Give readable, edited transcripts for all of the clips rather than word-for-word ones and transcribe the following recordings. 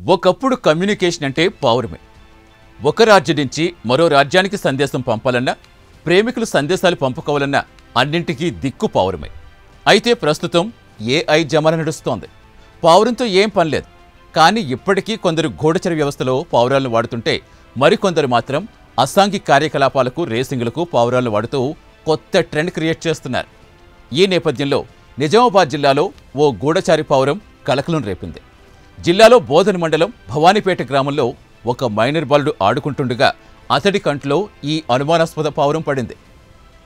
ఒకప్పుడు కమ్యూనికేషన్ అంటే పావురమే. ఒక రాజ్యం నుంచి మరో రాజ్యానికి సందేశం పంపాలన్నా, ప్రేమికులు సందేశాలు పంపుకోవాలన్నా అన్నింటికీ దిక్కు పావురమే. అయితే ప్రస్తుతం ఏఐ జమానా నడుస్తోంది. పావురంతో ఏం పనిలేదు. కానీ ఇప్పటికీ కొందరు గూఢచర వ్యవస్థలో పావురాలను వాడుతుంటే, మరికొందరు మాత్రం అసాంఘిక కార్యకలాపాలకు, రేసింగులకు పావురాలను వాడుతూ కొత్త ట్రెండ్ క్రియేట్ చేస్తున్నారు. ఈ నేపథ్యంలో నిజామాబాద్ జిల్లాలో ఓ గూఢచారి పావురం కలకలం రేపింది. జిల్లాలో బోధన మండలం భవానీపేట గ్రామంలో ఒక మైనర్ బాలుడు ఆడుకుంటుండగా అతడి కంట్లో ఈ అనుమానాస్పద పావురం పడింది.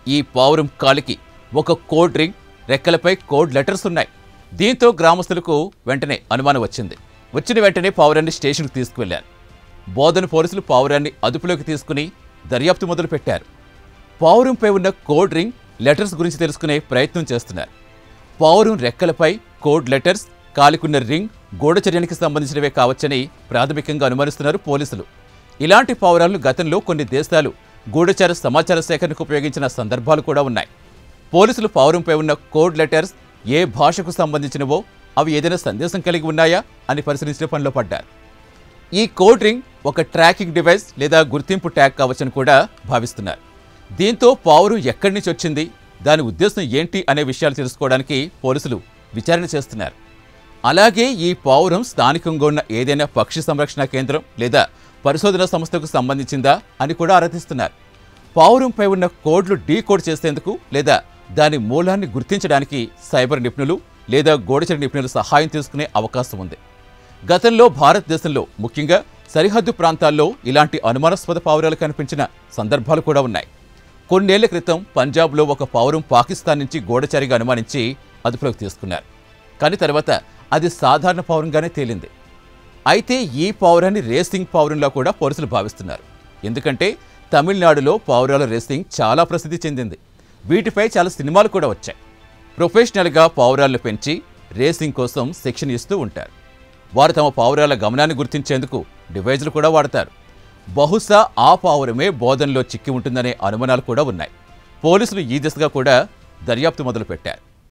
ఈ పావురం కాలికి ఒక కోడ్ రింగ్, రెక్కలపై కోడ్ లెటర్స్ ఉన్నాయి. దీంతో గ్రామస్తులకు వెంటనే అనుమానం వచ్చింది. వచ్చిన వెంటనే పావురాన్ని స్టేషన్కు తీసుకువెళ్లారు. బోధన పోలీసులు పావురాన్ని అదుపులోకి తీసుకుని దర్యాప్తు మొదలుపెట్టారు. పావురంపై ఉన్న కోడ్ రింగ్, లెటర్స్ గురించి తెలుసుకునే ప్రయత్నం చేస్తున్నారు. పావురం రెక్కలపై కోడ్ లెటర్స్, కాలికున్న రింగ్ గూఢచర్యానికి సంబంధించినవే కావచ్చని ప్రాథమికంగా అనుమానిస్తున్నారు పోలీసులు. ఇలాంటి పావురాలను గతంలో కొన్ని దేశాలు గూఢచార సమాచార సేకరణకు ఉపయోగించిన సందర్భాలు కూడా ఉన్నాయి. పోలీసులు పావురంపై ఉన్న కోడ్ లెటర్స్ ఏ భాషకు సంబంధించినవో, అవి ఏదైనా సందేశం కలిగి ఉన్నాయా అని పరిశీలించిన పనిలో పడ్డారు. ఈ కోడ్ రింగ్ ఒక ట్రాకింగ్ డివైస్ లేదా గుర్తింపు ట్యాగ్ కావచ్చని కూడా భావిస్తున్నారు. దీంతో పావురం ఎక్కడి నుంచి వచ్చింది, దాని ఉద్దేశం ఏంటి అనే విషయాలు తెలుసుకోవడానికి పోలీసులు విచారణ చేస్తున్నారు. అలాగే ఈ పావురం స్థానికంగా ఉన్న ఏదైనా పక్షి సంరక్షణ కేంద్రం లేదా పరిశోధనా సంస్థకు సంబంధించిందా అని కూడా ఆరాధిస్తున్నారు. పావురంపై ఉన్న కోడ్లు డీకోడ్ చేసేందుకు లేదా దాని మూలాన్ని గుర్తించడానికి సైబర్ నిపుణులు లేదా గూఢచర నిపుణులు సహాయం తీసుకునే అవకాశం ఉంది. గతంలో భారతదేశంలో ముఖ్యంగా సరిహద్దు ప్రాంతాల్లో ఇలాంటి అనుమానాస్పద పావురాలు కనిపించిన సందర్భాలు కూడా ఉన్నాయి. కొన్నేళ్ల క్రితం పంజాబ్లో ఒక పావురం పాకిస్తాన్ నుంచి గూఢచారిగా అనుమానించి అదుపులోకి తీసుకున్నారు. కానీ తర్వాత అది సాధారణ పావురంగానే తేలింది. అయితే ఈ పావురాన్ని రేసింగ్ పావురంలా కూడా పోలీసులు భావిస్తున్నారు. ఎందుకంటే తమిళనాడులో పావురాల రేసింగ్ చాలా ప్రసిద్ధి చెందింది. వీటిపై చాలా సినిమాలు కూడా వచ్చాయి. ప్రొఫెషనల్గా పావురాలను పెంచి రేసింగ్ కోసం శిక్షణ ఇస్తూ ఉంటారు. వారు తమ పావురాల గమనాన్ని గుర్తించేందుకు డివైజులు కూడా వాడతారు. బహుశా ఆ పావురమే బోధనలో చిక్కి ఉంటుందనే అనుమానాలు కూడా ఉన్నాయి. పోలీసులు ఈ దిశగా కూడా దర్యాప్తు మొదలుపెట్టారు.